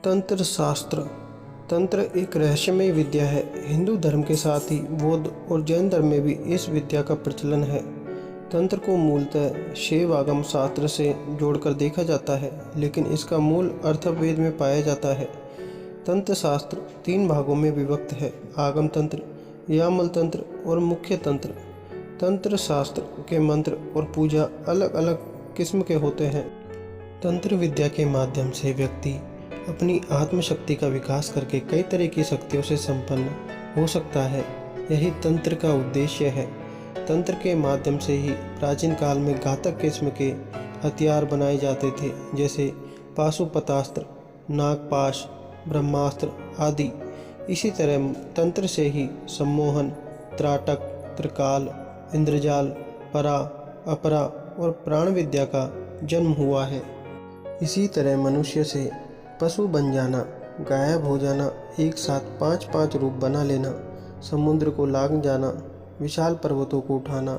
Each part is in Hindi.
तंत्र शास्त्र। तंत्र एक रहस्यमय विद्या है। हिंदू धर्म के साथ ही बौद्ध और जैन धर्म में भी इस विद्या का प्रचलन है। तंत्र को मूलतः शैव आगम शास्त्र से जोड़कर देखा जाता है, लेकिन इसका मूल अर्थ वेद में पाया जाता है। तंत्र शास्त्र 3 भागों में विभक्त है: आगम तंत्र, यामल तंत्र और मुख्य तंत्र। तंत्र शास्त्र के मंत्र और पूजा अलग अलग किस्म के होते हैं। तंत्र विद्या के माध्यम से व्यक्ति अपनी आत्मशक्ति का विकास करके कई तरह की शक्तियों से संपन्न हो सकता है। यही तंत्र का उद्देश्य है। तंत्र के माध्यम से ही प्राचीन काल में घातक किस्म के हथियार बनाए जाते थे, जैसे पाशुपतास्त्र, नागपाश, ब्रह्मास्त्र आदि। इसी तरह तंत्र से ही सम्मोहन, त्राटक, त्रिकाल, इंद्रजाल, परा, अपरा और प्राण विद्या का जन्म हुआ है। इसी तरह मनुष्य से पशु बन जाना, गायब हो जाना, एक साथ 5-5 रूप बना लेना, समुद्र को लांघ जाना, विशाल पर्वतों को उठाना,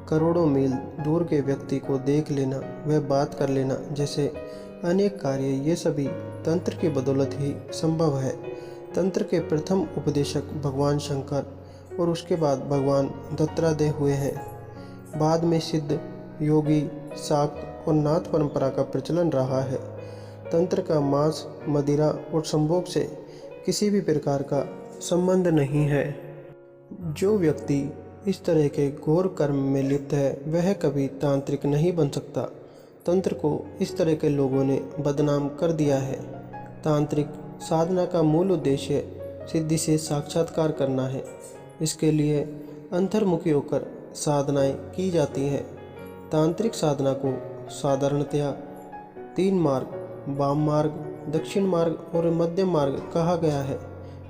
करोड़ों मील दूर के व्यक्ति को देख लेना, वह बात कर लेना जैसे अनेक कार्य, ये सभी तंत्र की बदौलत ही संभव है। तंत्र के प्रथम उपदेशक भगवान शंकर और उसके बाद भगवान दत्तात्रेय हुए हैं। बाद में सिद्ध, योगी, शाक्त और नाथ परंपरा का प्रचलन रहा है। तंत्र का मांस, मदिरा और संभोग से किसी भी प्रकार का संबंध नहीं है। जो व्यक्ति इस तरह के घोर कर्म में लिप्त है, वह कभी तांत्रिक नहीं बन सकता। तंत्र को इस तरह के लोगों ने बदनाम कर दिया है। तांत्रिक साधना का मूल उद्देश्य सिद्धि से साक्षात्कार करना है। इसके लिए अंतर्मुखी होकर साधनाएं की जाती हैं। तांत्रिक साधना को साधारणतया 3 मार्ग, वाम मार्ग, दक्षिण मार्ग और मध्य मार्ग कहा गया है।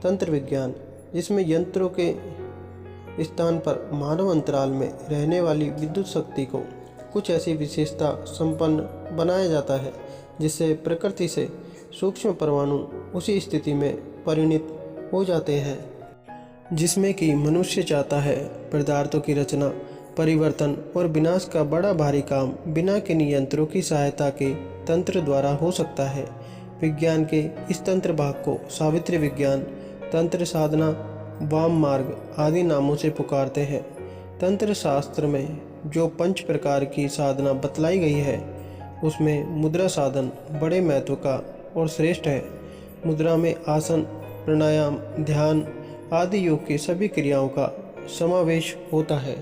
तंत्र विज्ञान, जिसमें यंत्रों के स्थान पर मानव अंतराल में रहने वाली विद्युत शक्ति को कुछ ऐसी विशेषता संपन्न बनाया जाता है जिससे प्रकृति से सूक्ष्म परमाणु उसी स्थिति में परिणत हो जाते हैं जिसमें कि मनुष्य चाहता है। पदार्थों की रचना, परिवर्तन और विनाश का बड़ा भारी काम बिना किन्हीं यंत्रों की सहायता के तंत्र द्वारा हो सकता है। विज्ञान के इस तंत्र भाग को सावित्री विज्ञान, तंत्र साधना, वाम मार्ग आदि नामों से पुकारते हैं। तंत्र शास्त्र में जो 5 प्रकार की साधना बतलाई गई है, उसमें मुद्रा साधन बड़े महत्व का और श्रेष्ठ है। मुद्रा में आसन, प्राणायाम, ध्यान आदि योग की सभी क्रियाओं का समावेश होता है।